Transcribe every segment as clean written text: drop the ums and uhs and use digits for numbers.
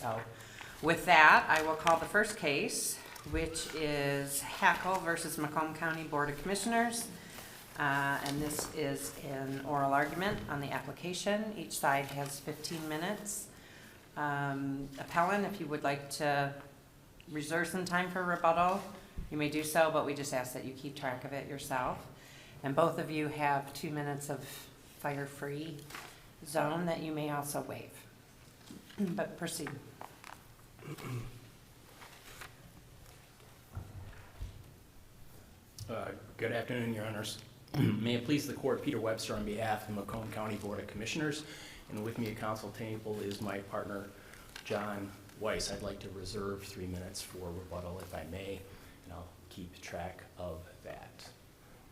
So with that, I will call the first case, which is Hackel versus Macomb County Board of Commissioners. And this is an oral argument on the application. Each side has 15 minutes. Appellant, if you would like to reserve some time for rebuttal, you may do so, but we just ask that you keep track of it yourself. And both of you have 2 minutes of fire-free zone that you may also waive. But proceed. Good afternoon, Your Honors. May it please the Court, Peter Webster on behalf of the Macomb County Board of Commissioners, and with me at council table is my partner, John Weiss. I'd like to reserve 3 minutes for rebuttal if I may, and I'll keep track of that.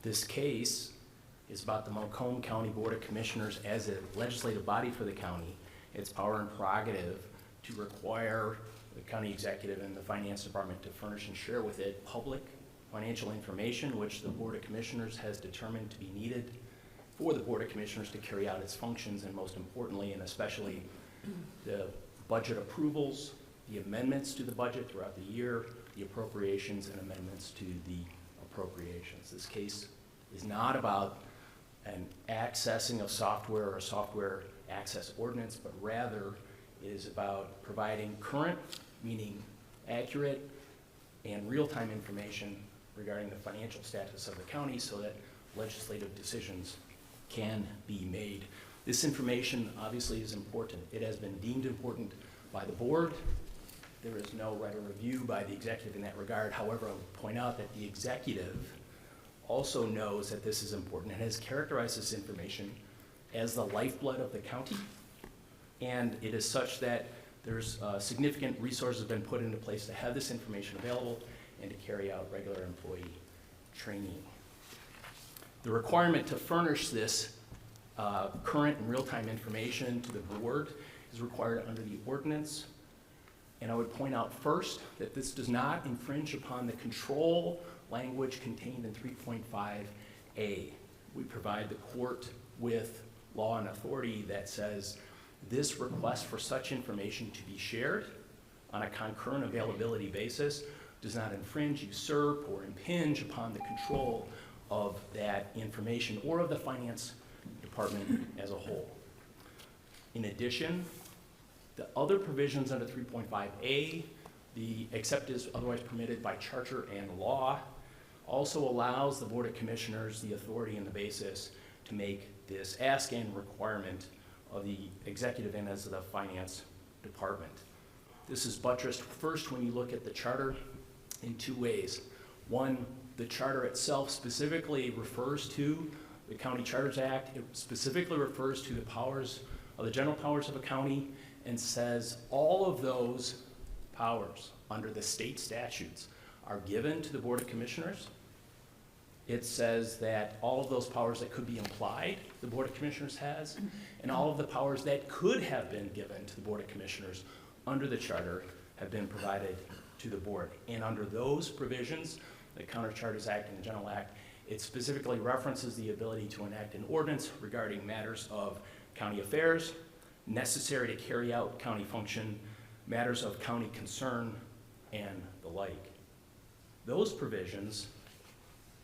This case is about the Macomb County Board of Commissioners as a legislative body for the county. Its power and prerogative to require the county executive and the finance department to furnish and share with it public financial information which the Board of Commissioners has determined to be needed for the Board of Commissioners to carry out its functions, and most importantly and especially the budget approvals, the amendments to the budget throughout the year, the appropriations and amendments to the appropriations. This case is not about an accessing of software or a software access ordinance, but rather it is about providing current, meaning accurate and real-time information regarding the financial status of the county so that legislative decisions can be made. This information obviously is important. It has been deemed important by the board. There is no right of review by the executive in that regard. However, I would point out that the executive also knows that this is important and has characterized this information as the lifeblood of the county. And it is such that there's significant resources have been put into place to have this information available and to carry out regular employee training. The requirement to furnish this current and real-time information to the board is required under the ordinance. And I would point out first that this does not infringe upon the control language contained in 3.5A. We provide the court with law and authority that says this request for such information to be shared on a concurrent availability basis does not infringe, usurp, or impinge upon the control of that information or of the finance department as a whole. In addition, the other provisions under 3.5A, the except as otherwise permitted by charter and law, also allows the Board of Commissioners the authority and the basis to make this ask and requirement of the executive and as the finance department. This is buttressed first when you look at the charter in 2 ways. One, the charter itself specifically refers to the County Charters Act. It specifically refers to the powers of the general powers of a county and says all of those powers under the state statutes are given to the Board of Commissioners. It says that all of those powers that could be implied the Board of Commissioners has, and all of the powers that could have been given to the Board of Commissioners under the charter have been provided to the board. And under those provisions, the County Charters Act and the General Act, it specifically references the ability to enact an ordinance regarding matters of county affairs, necessary to carry out county function, matters of county concern, and the like. Those provisions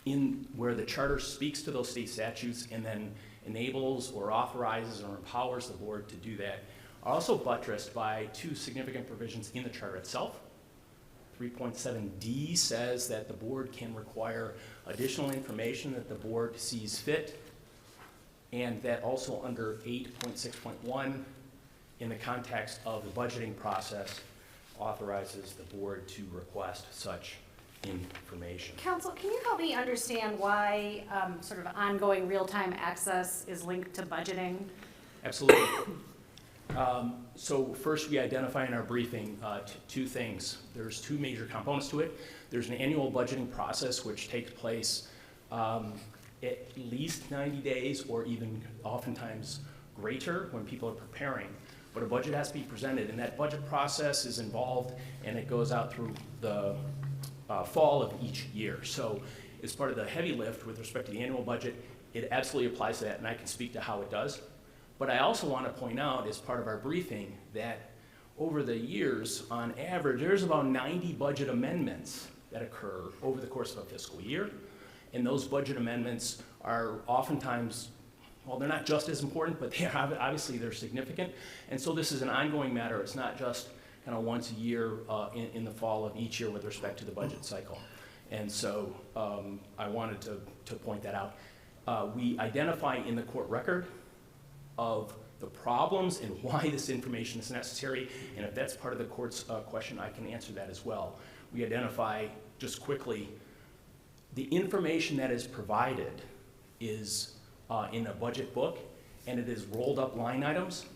in where the charter speaks to those state statutes and then enables or authorizes or empowers the board to do that are also buttressed by 2 significant provisions in the charter itself. 3.7D says that the board can require additional information that the board sees fit, and that also under 8.6.1 in the context of the budgeting process authorizes the board to request such information. Council, can you help me understand why sort of ongoing real-time access is linked to budgeting? Absolutely. So first we identify in our briefing 2 things. There's 2 major components to it. There's an annual budgeting process which takes place at least 90 days or even oftentimes greater when people are preparing. But a budget has to be presented, and that budget process is involved and it goes out through the fall of each year. So as part of the heavy lift with respect to the annual budget, it absolutely applies to that, and I can speak to how it does. But I also want to point out as part of our briefing that over the years, on average, there's about 90 budget amendments that occur over the course of a fiscal year. And those budget amendments are oftentimes, well, they're not just as important, but obviously they're significant. And so this is an ongoing matter. It's not just kind of once a year in the fall of each year with respect to the budget cycle. And so I wanted to point that out. We identify in the court record of the problems and why this information is necessary. And if that's part of the court's question, I can answer that as well. We identify, just quickly, the information that is provided is in a budget book, and it is rolled up line items.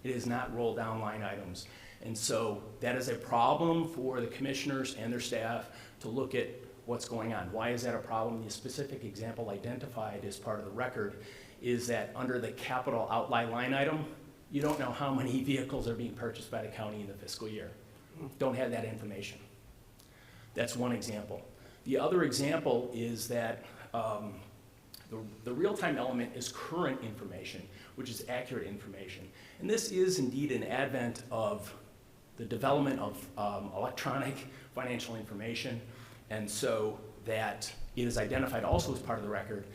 It is not rolled down line items. And so that is a problem for the commissioners and their staff to look at what's going on. Why is that a problem? The specific example identified as part of the record is that under the capital outlay line item, you don't know how many vehicles are being purchased by the county in the fiscal year. Don't have that information. That's one example. The other example is that the real-time element is current information, which is accurate information. And this is indeed an advent of the development of electronic financial information, and so that it is identified also as part of the record.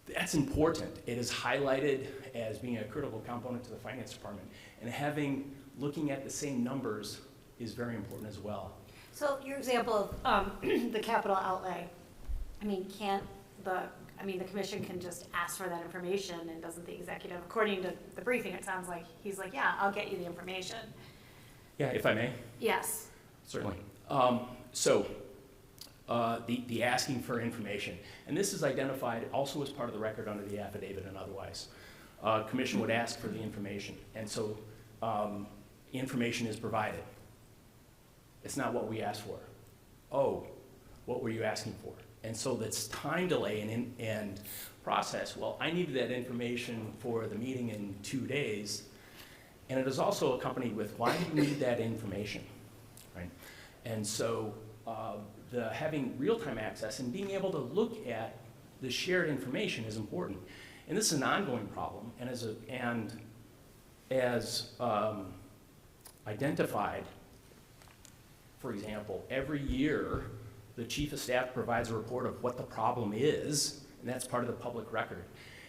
That's important. It is highlighted as being a critical component to the finance department, and looking at the same numbers is very important as well. So your example of the capital outlay, I mean, the commission can just ask for that information, and doesn't the executive, according to the briefing, it sounds like he's like, yeah, I'll get you the information. Yeah, if I may? Yes. Certainly. The asking for information, and this is identified also as part of the record under the affidavit and otherwise. Commission would ask for the information, and so information is provided. It's not what we asked for. Oh, what were you asking for? And so that's time delay and process. Well, I needed that information for the meeting in 2 days, and it is also accompanied with, why do you need that information, right? And so having real-time access and being able to look at the shared information is important. And this is an ongoing problem, and as identified, for example, every year the chief of staff provides a report of what the problem is, and that's part of the public record.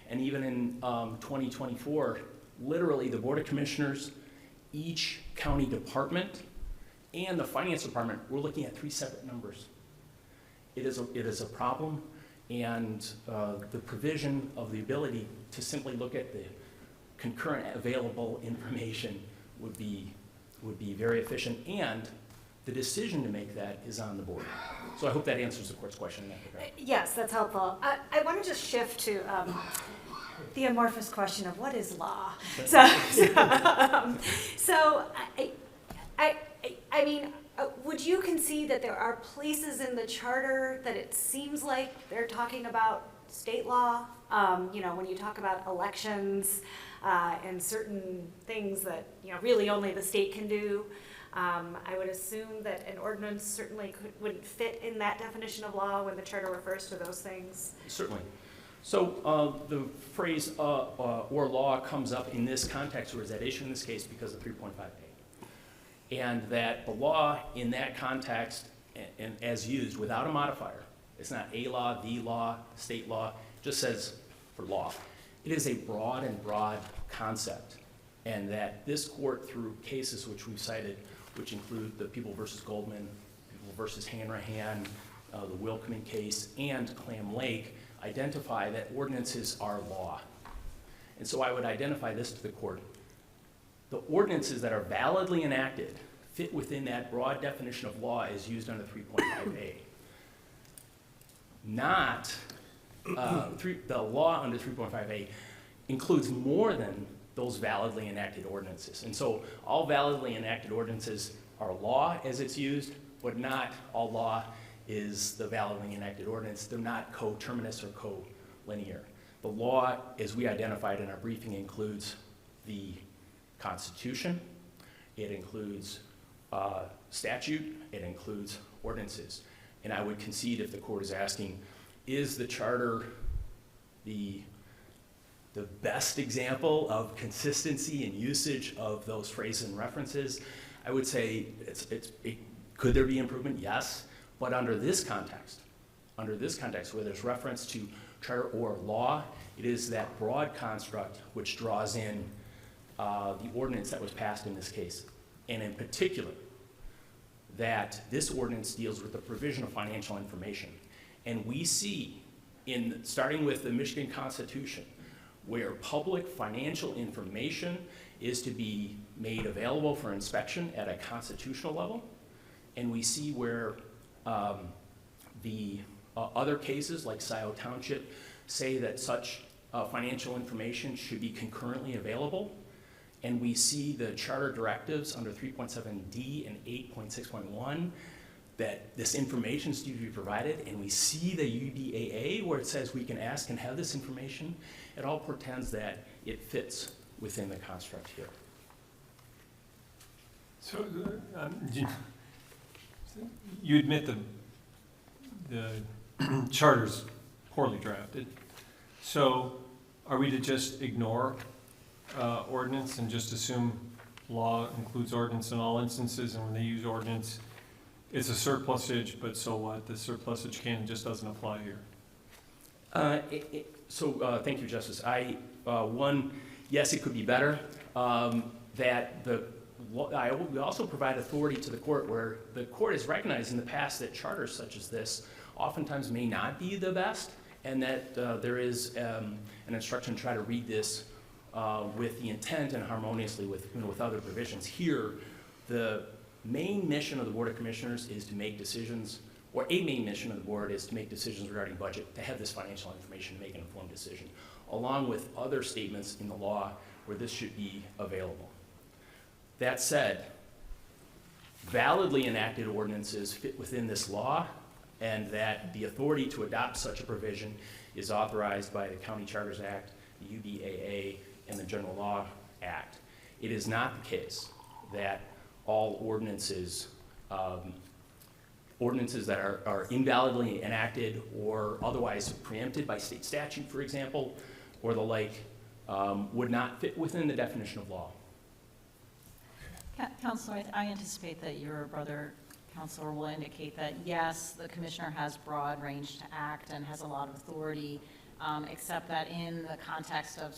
And even in 2024, literally the Board of Commissioners, each county department, and the finance department, we're looking at 3 separate numbers. It is a problem, and the provision of the ability to simply look at the concurrent available information would be very efficient, and the decision to make that is on the board. So I hope that answers the court's question in that regard. Yes, that's helpful. I want to just shift to the amorphous question of what is law. I mean, would you concede that there are places in the charter that it seems like they're talking about state law? When you talk about elections and certain things that really only the state can do. I would assume that an ordinance certainly wouldn't fit in that definition of law when the charter refers to those things. Certainly. So the phrase or law comes up in this context, or is at issue in this case because of 3.5A. And that the law in that context, and as used without a modifier, it's not a law, the law, state law, just says for law. It is a broad concept, and that this court, through cases which we've cited, which include the People versus Goldman, People versus Hanrahan, the Wilkman case, and Clam Lake, identify that ordinances are law. And so I would identify this to the court. The ordinances that are validly enacted fit within that broad definition of law as used under 3.5A. Not, the law under 3.5A includes more than those validly enacted ordinances. And so all validly enacted ordinances are law as it's used, but not all law is the validly enacted ordinance. They're not coterminous or co-linear. The law, as we identified in our briefing, includes the Constitution, it includes statute, it includes ordinances. And I would concede, if the court is asking, is the charter the the best example of consistency and usage of those phrases and references. I would say could there be improvement? Yes, but under this context where there's reference to charter or law, it is that broad construct which draws in the ordinance that was passed in this case, and in particular, that this ordinance deals with the provision of financial information. And we see, starting with the Michigan Constitution, where public financial information is to be made available for inspection at a constitutional level, and we see where the other cases, like Scioto Township, say that such financial information should be concurrently available. And we see the charter directives under 3.7D and 8.6.1 that this information is to be provided, and we see the UBAA where it says we can ask and have this information. It all portends that it fits within the construct here. So you admit the charter's poorly drafted. So are we to just ignore ordinance and just assume law includes ordinance in all instances, and when they use ordinance, it's a surplusage, but so what? The surplusage canon just doesn't apply here. Thank you, Justice. Yes, it could be better. We also provide authority to the court where the court has recognized in the past that charters such as this oftentimes may not be the best, and that there is an instruction to try to read this with the intent and harmoniously with other provisions. Here, the main mission of the Board of Commissioners is to make decisions, or a main mission of the board is to make decisions regarding budget, to have this financial information, make an informed decision, along with other statements in the law where this should be available. That said, validly enacted ordinances fit within this law, and that the authority to adopt such a provision is authorized by the County Charters Act, the UBAA, and the General Law Act. It is not the case that all ordinances that are invalidly enacted or otherwise preempted by state statute, for example, or the like, would not fit within the definition of law. Counselor, I anticipate that your brother, Counselor, will indicate that, yes, the commissioner has broad range to act and has a lot of authority, except that in the context of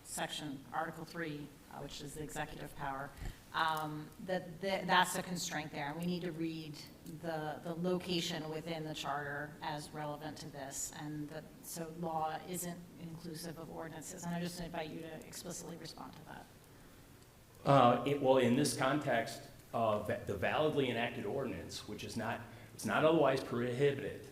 section Article 3, which is the executive power, that's a constraint there. And we need to read the location within the charter as relevant to this. And so law isn't inclusive of ordinances. And I just invite you to explicitly respond to that. Well, in this context, the validly enacted ordinance, which is not otherwise prohibited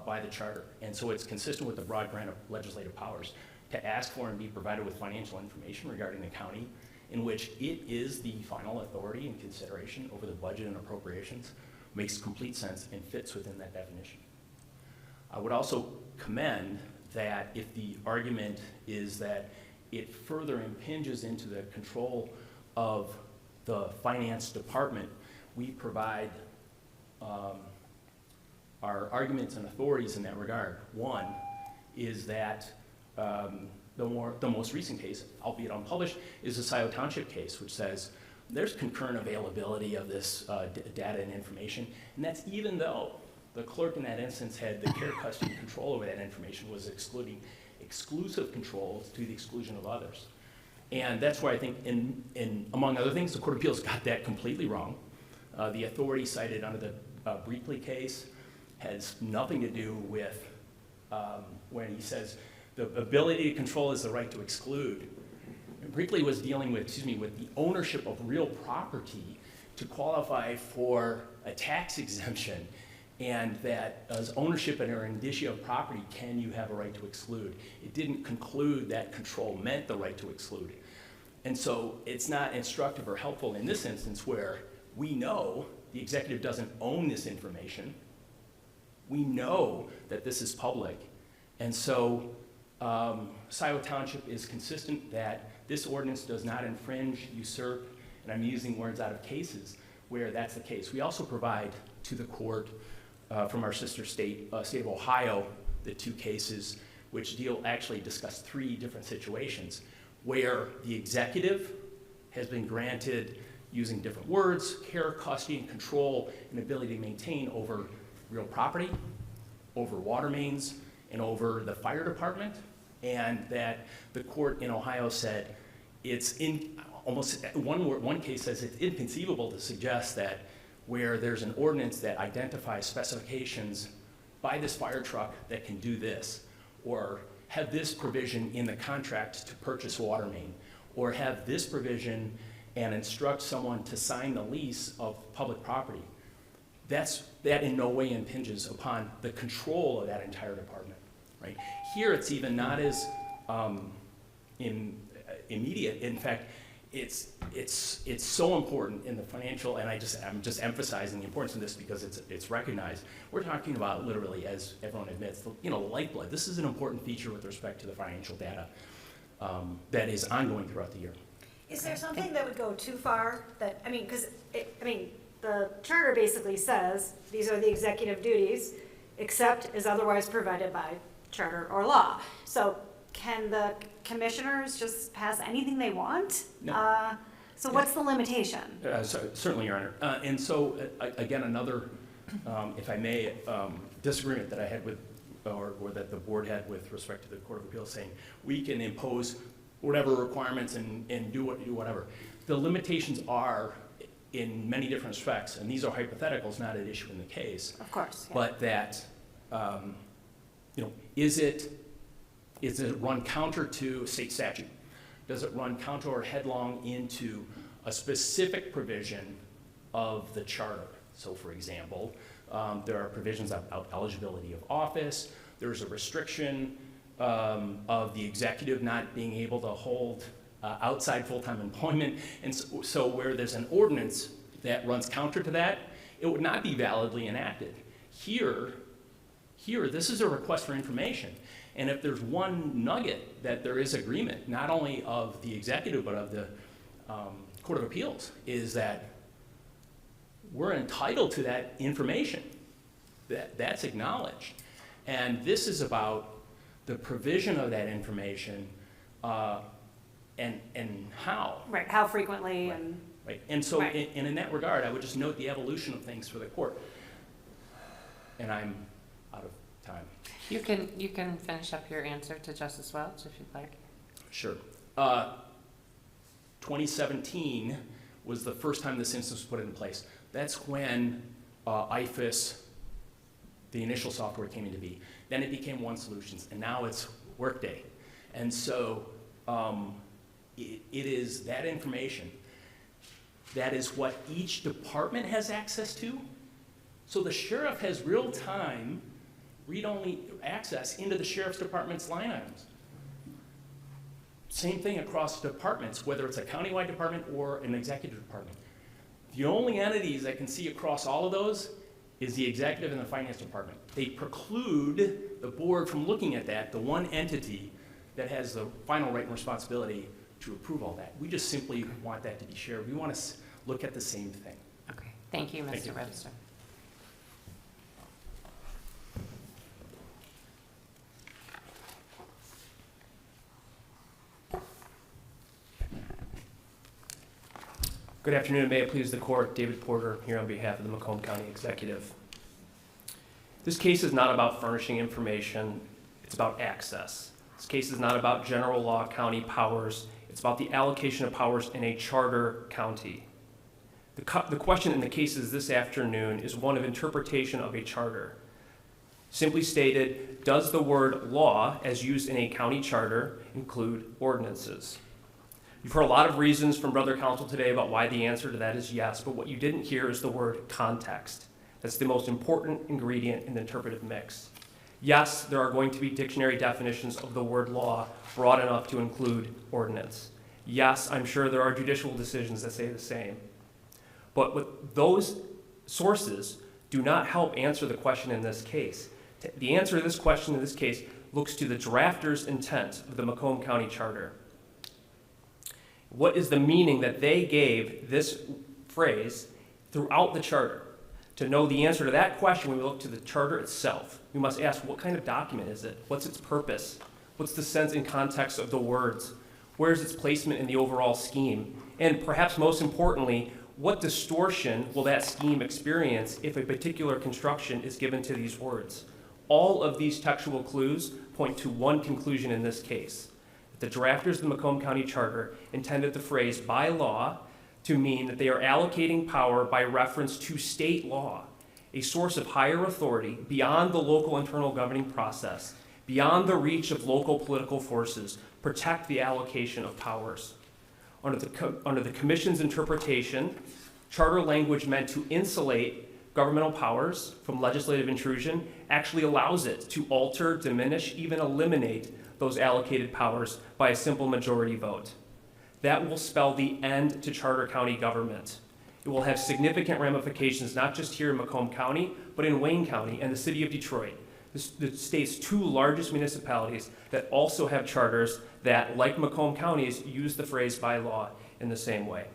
by the charter, and so it's consistent with the broad grant of legislative powers to ask for and be provided with financial information regarding the county, in which it is the final authority and consideration over the budget and appropriations, makes complete sense and fits within that definition. I would also commend that if the argument is that it further impinges into the control of the finance department, we provide our arguments and authorities in that regard. One is that the most recent case, albeit unpublished, is the Scioto Township case, which says there's concurrent availability of this data and information, and that's even though the clerk in that instance had the care, custody, and control over that information, was excluding exclusive controls to the exclusion of others. And that's where I think, among other things, the Court of Appeals got that completely wrong. The authority cited under the Breakley case has nothing to do with when he says the ability to control is the right to exclude. Breakley was dealing with the ownership of real property to qualify for a tax exemption, and that as ownership and or indicia of property, can you have a right to exclude? It didn't conclude that control meant the right to exclude. And so it's not instructive or helpful in this instance where we know the executive doesn't own this information. We know that this is public. And so Scioto Township is consistent that this ordinance does not infringe, usurp, and I'm using words out of cases where that's the case. We also provide to the court from our sister state, state of Ohio, the two cases which actually discuss 3 different situations where the executive has been granted, using different words, care, custody, and control, and ability to maintain over real property, over water mains, and over the fire department, and that the court in Ohio said it's one case says it's inconceivable to suggest that where there's an ordinance that identifies specifications by this fire truck that can do this, or have this provision in the contract to purchase water main, or have this provision and instruct someone to sign the lease of public property. That in no way impinges upon the control of that entire department, right? Here, it's even not as immediate. In fact, it's so important in the financial, and I'm just emphasizing the importance of this because it's recognized. We're talking about literally, as everyone admits, the lifeblood. This is an important feature with respect to the financial data that is ongoing throughout the year. Is there something that would go too far that, because, the charter basically says, these are the executive duties, except as otherwise provided by charter or law. So can the commissioners just pass anything they want? No. So what's the limitation? Certainly, Your Honor. And so, again, another, if I may, disagreement that I had with, or that the board had with respect to the Court of Appeals, saying we can impose whatever requirements and do whatever. The limitations are in many different respects, and these are hypotheticals, not at issue in the case. Of course. Yeah. But that, is it run counter to state statute? Does it run counter or headlong into a specific provision of the charter? So, for example, there are provisions about eligibility of office. There's a restriction of the executive not being able to hold outside full-time employment. And so where there's an ordinance that runs counter to that, it would not be validly enacted. Here, this is a request for information. And if there's one nugget that there is agreement, not only of the executive, but of the Court of Appeals, is that we're entitled to that information. That's acknowledged. And this is about the provision of that information and how. Right, how frequently Right. and. Right. And so, Right. and in that regard, I would just note the evolution of things for the court. And I'm out of time. You can finish up your answer to Justice Welch if you'd like. Sure. 2017 was the first time this instance was put in place. That's when IFAS, the initial software, came into being. Then it became One Solutions, and now it's Workday. And so it is that information. That is what each department has access to. So the sheriff has real-time read-only access into the sheriff's department's line items. Same thing across departments, whether it's a countywide department or an executive department. The only entities that can see across all of those is the executive and the finance department. They preclude the board from looking at that, the one entity that has the final right and responsibility to approve all that. We just simply want that to be shared. We want to look at the same thing. Okay, thank you, Thank Mr. you. Webster. Good afternoon, may it please the court. David Porter here on behalf of the Macomb County Executive. This case is not about furnishing information, it's about access. This case is not about general law county powers, it's about the allocation of powers in a charter county. The question in the cases this afternoon is one of interpretation of a charter. Simply stated, does the word law, as used in a county charter, include ordinances? You've heard a lot of reasons from Brother Counsel today about why the answer to that is yes, but what you didn't hear is the word context. That's the most important ingredient in the interpretive mix. Yes, there are going to be dictionary definitions of the word law broad enough to include ordinance. Yes, I'm sure there are judicial decisions that say the same. But those sources do not help answer the question in this case. The answer to this question in this case looks to the drafter's intent of the Macomb County Charter. What is the meaning that they gave this phrase throughout the charter? To know the answer to that question, we look to the charter itself. We must ask, what kind of document is it? What's its purpose? What's the sense and context of the words? Where's its placement in the overall scheme? And perhaps most importantly, what distortion will that scheme experience if a particular construction is given to these words? All of these textual clues point to one conclusion in this case. The drafters of the Macomb County Charter intended the phrase by law to mean that they are allocating power by reference to state law, a source of higher authority beyond the local internal governing process, beyond the reach of local political forces, protect the allocation of powers. Under the Commission's interpretation, charter language meant to insulate governmental powers from legislative intrusion actually allows it to alter, diminish, even eliminate those allocated powers by a simple majority vote. That will spell the end to charter county government. It will have significant ramifications, not just here in Macomb County, but in Wayne County and the city of Detroit, the state's two largest municipalities that also have charters that, like Macomb County's, use the phrase by law in the same way.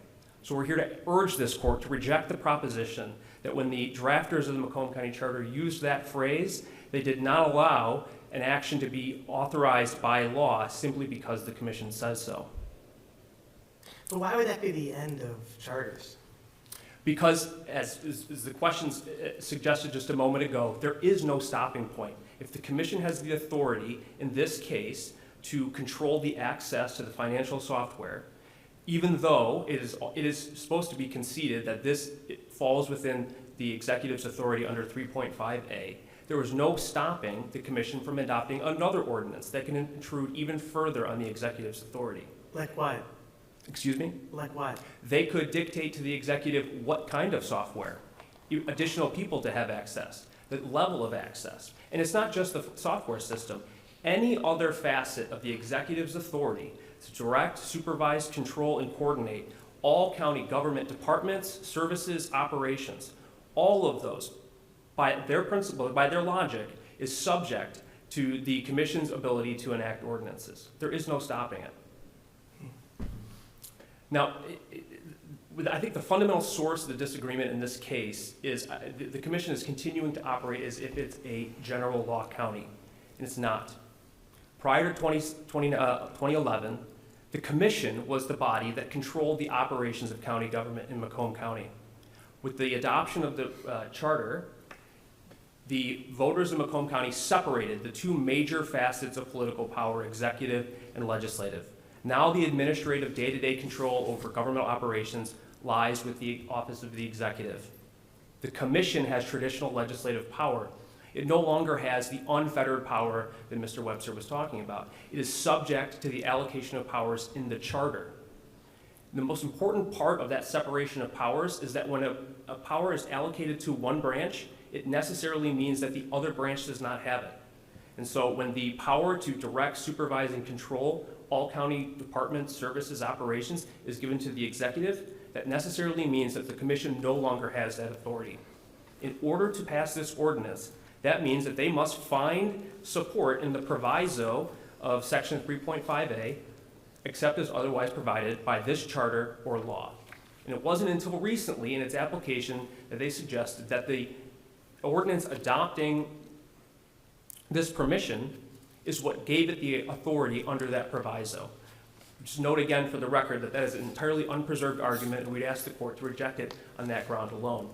So we're here to urge this court to reject the proposition that when the drafters of the Macomb County Charter used that phrase, they did not allow an action to be authorized by law simply because the commission says so. But why would that be the end of charters? Because, as the questions suggested just a moment ago, there is no stopping point. If the commission has the authority, in this case, to control the access to the financial software, even though it is supposed to be conceded that it falls within the executive's authority under 3.5A, there was no stopping the commission from adopting another ordinance that can intrude even further on the executive's authority. Like what? Excuse me? Like what? They could dictate to the executive what kind of software, additional people to have access, the level of access. And it's not just the software system. Any other facet of the executive's authority to direct, supervise, control, and coordinate all county government departments, services, operations, all of those, by their principle, by their logic, is subject to the commission's ability to enact ordinances. There is no stopping it. Now, I think the fundamental source of the disagreement in this case is the commission is continuing to operate as if it's a general law county, and it's not. Prior to 2011, the commission was the body that controlled the operations of county government in Macomb County. With the adoption of the charter, the voters of Macomb County separated the two major facets of political power, executive and legislative. Now the administrative day-to-day control over governmental operations lies with the office of the executive. The commission has traditional legislative power. It no longer has the unfettered power that Mr. Webster was talking about. It is subject to the allocation of powers in the charter. The most important part of that separation of powers is that when a power is allocated to one branch, it necessarily means that the other branch does not have it. And so when the power to direct, supervise, and control all county departments, services, operations is given to the executive, that necessarily means that the commission no longer has that authority. In order to pass this ordinance, that means that they must find support in the proviso of section 3.5A, except as otherwise provided by this charter or law. And it wasn't until recently in its application that they suggested that the ordinance adopting this permission is what gave it the authority under that proviso. Just note again for the record that that is an entirely unpreserved argument, and we'd ask the court to reject it on that ground alone.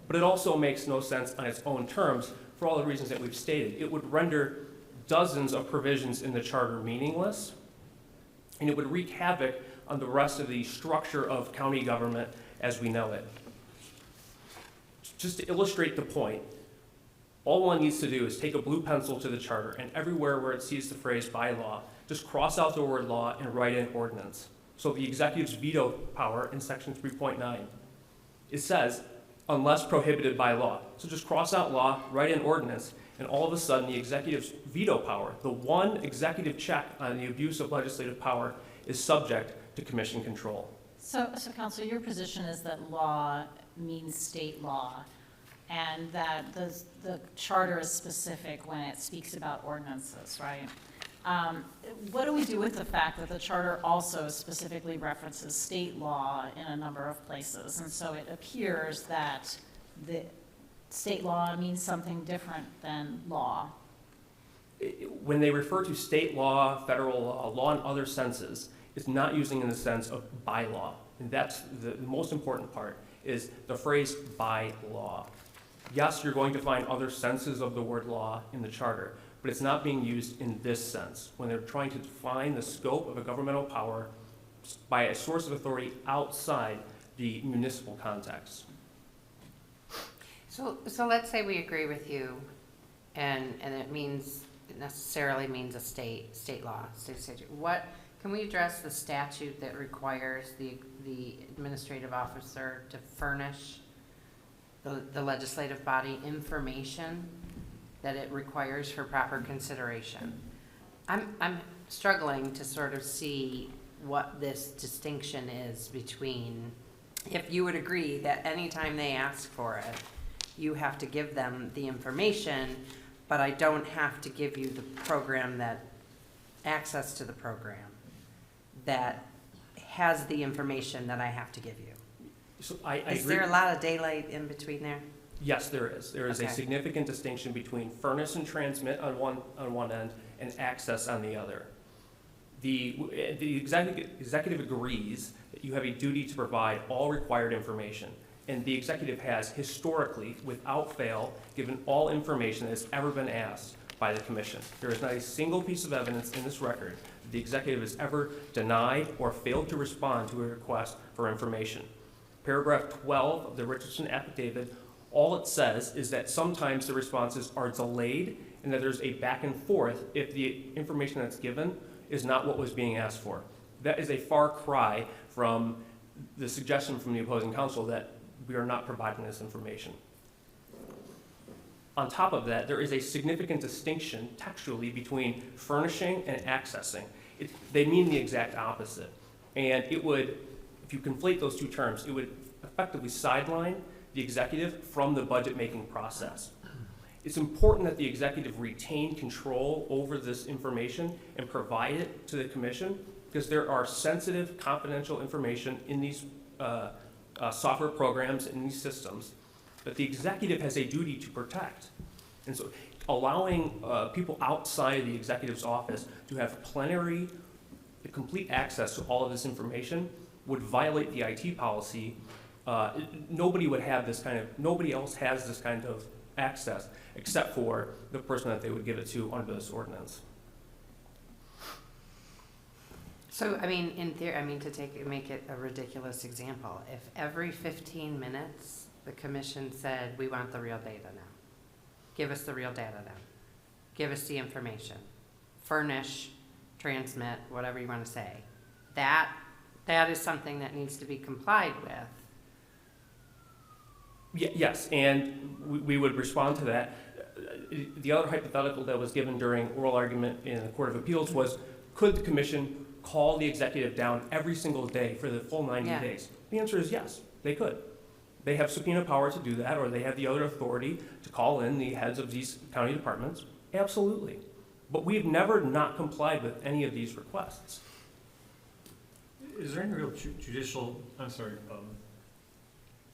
But it also makes no sense on its own terms for all the reasons that we've stated. It would render dozens of provisions in the charter meaningless, and it would wreak havoc on the rest of the structure of county government as we know it. Just to illustrate the point, all one needs to do is take a blue pencil to the charter, and everywhere where it sees the phrase by law, just cross out the word law and write in ordinance. So the executive's veto power in section 3.9, it says, unless prohibited by law. So just cross out law, write in ordinance, and all of a sudden the executive's veto power, the one executive check on the abuse of legislative power, is subject to commission control. So Counsel, your position is that law means state law, and that the charter is specific when it speaks about ordinances, right? What do we do with the fact that the charter also specifically references state law in a number of places? And so it appears that the state law means something different than law. When they refer to state law, federal law, law in other senses, it's not using in the sense of by law. And that's the most important part, is the phrase by law. Yes, you're going to find other senses of the word law in the charter, but it's not being used in this sense, when they're trying to define the scope of a governmental power by a source of authority outside the municipal context. So let's say we agree with you, and it necessarily means a state law, state statute. Can we address the statute that requires the administrative officer to furnish the legislative body information that it requires for proper consideration? I'm struggling to sort of see what this distinction is between, if you would agree that anytime they ask for it, you have to give them the information, but I don't have to give you the program access to the program that has the information that I have to give you. So I Is agree. there a lot of daylight in between there? Yes, there is. There is a Okay. significant distinction between furnish and transmit on one end and access on the other. The executive agrees that you have a duty to provide all required information, and the executive has historically, without fail, given all information that has ever been asked by the commission. There is not a single piece of evidence in this record that the executive has ever denied or failed to respond to a request for information. Paragraph 12 of the Richardson affidavit, all it says is that sometimes the responses are delayed and that there's a back and forth if the information that's given is not what was being asked for. That is a far cry from the suggestion from the opposing counsel that we are not providing this information. On top of that, there is a significant distinction textually between furnishing and accessing. They mean the exact opposite. And it would, if you conflate those two terms, it would effectively sideline the executive from the budget-making process. It's important that the executive retain control over this information and provide it to the commission, because there are sensitive, confidential information in these software programs, in these systems, that the executive has a duty to protect. And so allowing people outside of the executive's office to have plenary, complete access to all of this information would violate the IT policy. Nobody else has this kind of access except for the person that they would give it to under this ordinance. So, I mean, in theory, make it a ridiculous example. If every 15 minutes, the commission said, we want the real data now. Give us the real data now. Give us the information. Furnish, transmit, whatever you want to say. That is something that needs to be complied with. Yes, and we would respond to that. The other hypothetical that was given during oral argument in the Court of Appeals was, could the commission call the executive down every single day for the full 90 Yeah. days? The answer is yes, they could. They have subpoena power to do that, or they have the other authority to call in the heads of these county departments. Absolutely. But we've never not complied with any of these requests. Is there any real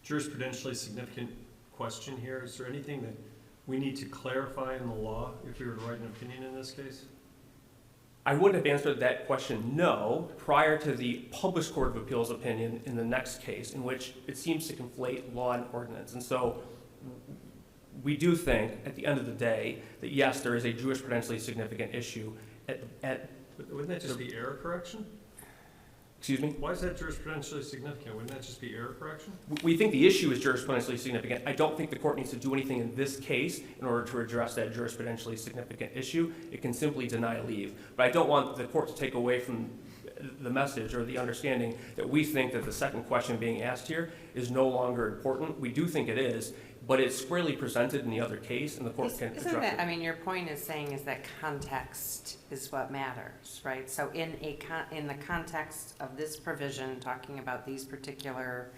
jurisprudentially significant question here? Is there anything that we need to clarify in the law if we were to write an opinion in this case? I would have answered that question no prior to the published Court of Appeals opinion in the next case, in which it seems to conflate law and ordinance. And so we do think, at the end of the day, that yes, there is a jurisprudentially significant issue Wouldn't that just be error correction? Excuse me? Why is that jurisprudentially significant? Wouldn't that just be error correction? We think the issue is jurisprudentially significant. I don't think the court needs to do anything in this case in order to address that jurisprudentially significant issue. It can simply deny leave. But I don't want the court to take away from the message or the understanding that we think that the second question being asked here is no longer important. We do think it is, but it's squarely presented in the other case, and the court can address Isn't that, I it. mean, your point is saying is that context is what matters, right? So in the context of this provision, talking about these particular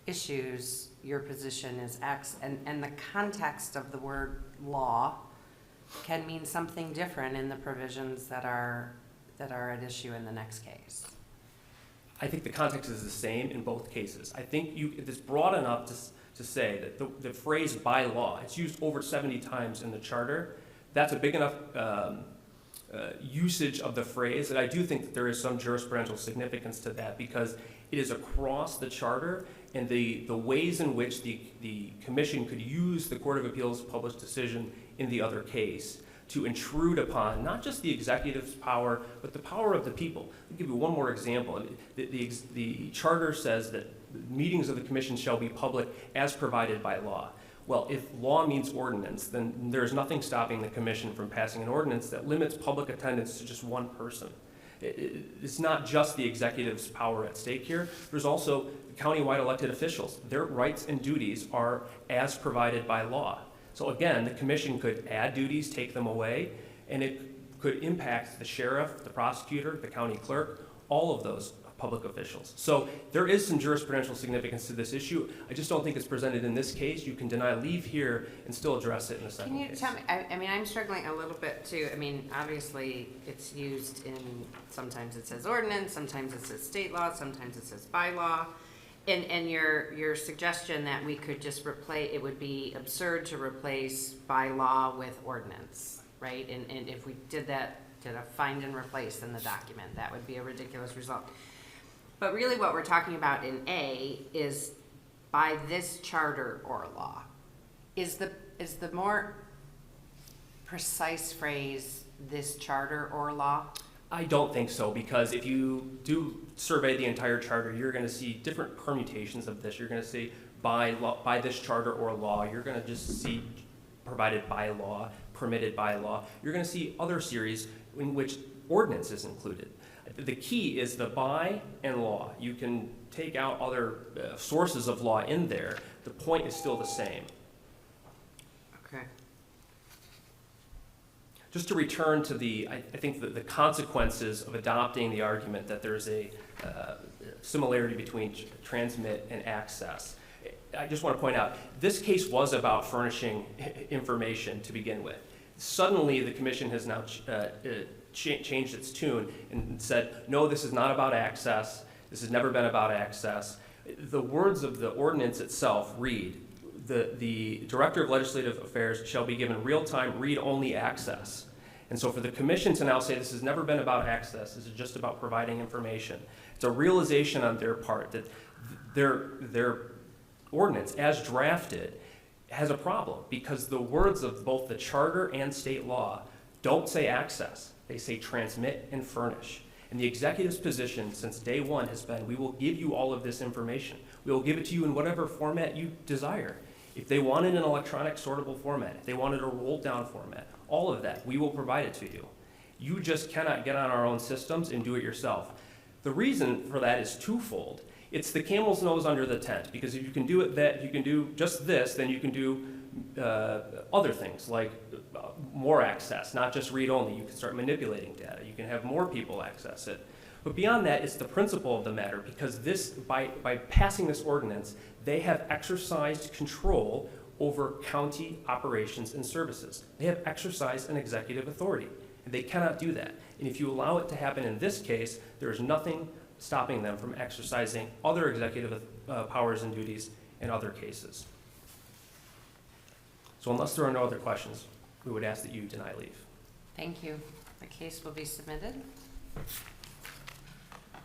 issues, your position is X, and the context of the word law can mean something different in the provisions that are at issue in the next case. I think the context is the same in both cases. I think it's broad enough to say that the phrase by law, it's used over 70 times in the charter, that's a big enough usage of the phrase that I do think that there is some jurisprudential significance to that, because it is across the charter, and the ways in which the commission could use the Court of Appeals published decision in the other case to intrude upon not just the executive's power, but the power of the people. I'll give you one more example. The charter says that meetings of the commission shall be public as provided by law. Well, if law means ordinance, then there's nothing stopping the commission from passing an ordinance that limits public attendance to just one person. It's not just the executive's power at stake here. There's also countywide elected officials. Their rights and duties are as provided by law. So again, the commission could add duties, take them away, and it could impact the sheriff, the prosecutor, the county clerk, all of those public officials. So there is some jurisprudential significance to this issue. I just don't think it's presented in this case. You can deny leave here and still address it in the second case. Can you tell me, I mean, I'm struggling a little bit too. I mean, obviously, it's used in, sometimes it says ordinance, sometimes it says state law, sometimes it says bylaw. And your suggestion that we could just replace, it would be absurd to replace bylaw with ordinance, right? And if we did that, did a find and replace in the document, that would be a ridiculous result. But really what we're talking about in A is by this charter or law. Is the more precise phrase this charter or law? I don't think so, because if you do survey the entire charter, you're going to see different permutations of this. You're going to see by law, by this charter or law. You're going to just see provided by law, permitted by law. You're going to see other series in which ordinance is included. The key is the by and law. You can take out other sources of law in there. The point is still the same. Okay. Just to return to I think the consequences of adopting the argument that there's a similarity between transmit and access. I just want to point out, this case was about furnishing information to begin with. Suddenly, the commission has now changed its tune and said, no, this is not about access. This has never been about access. The words of the ordinance itself read, the Director of Legislative Affairs shall be given real-time read-only access. And so for the commission to now say this has never been about access, this is just about providing information, it's a realization on their part that their ordinance, as drafted, has a problem, because the words of both the charter and state law don't say access. They say transmit and furnish. And the executive's position since day one has been, we will give you all of this information. We will give it to you in whatever format you desire. If they wanted an electronic sortable format, if they wanted a rolled down format, all of that, we will provide it to you. You just cannot get on our own systems and do it yourself. The reason for that is twofold. It's the camel's nose under the tent, because if you can do it you can do just this, then you can do other things like more access, not just read only. You can start manipulating data. You can have more people access it. But beyond that, it's the principle of the matter, because this, by passing this ordinance, they have exercised control over county operations and services. They have exercised an executive authority, and they cannot do that. And if you allow it to happen in this case, there is nothing stopping them from exercising other executive powers and duties in other cases. So unless there are no other questions, we would ask that you deny leave. Thank you. The case will be submitted.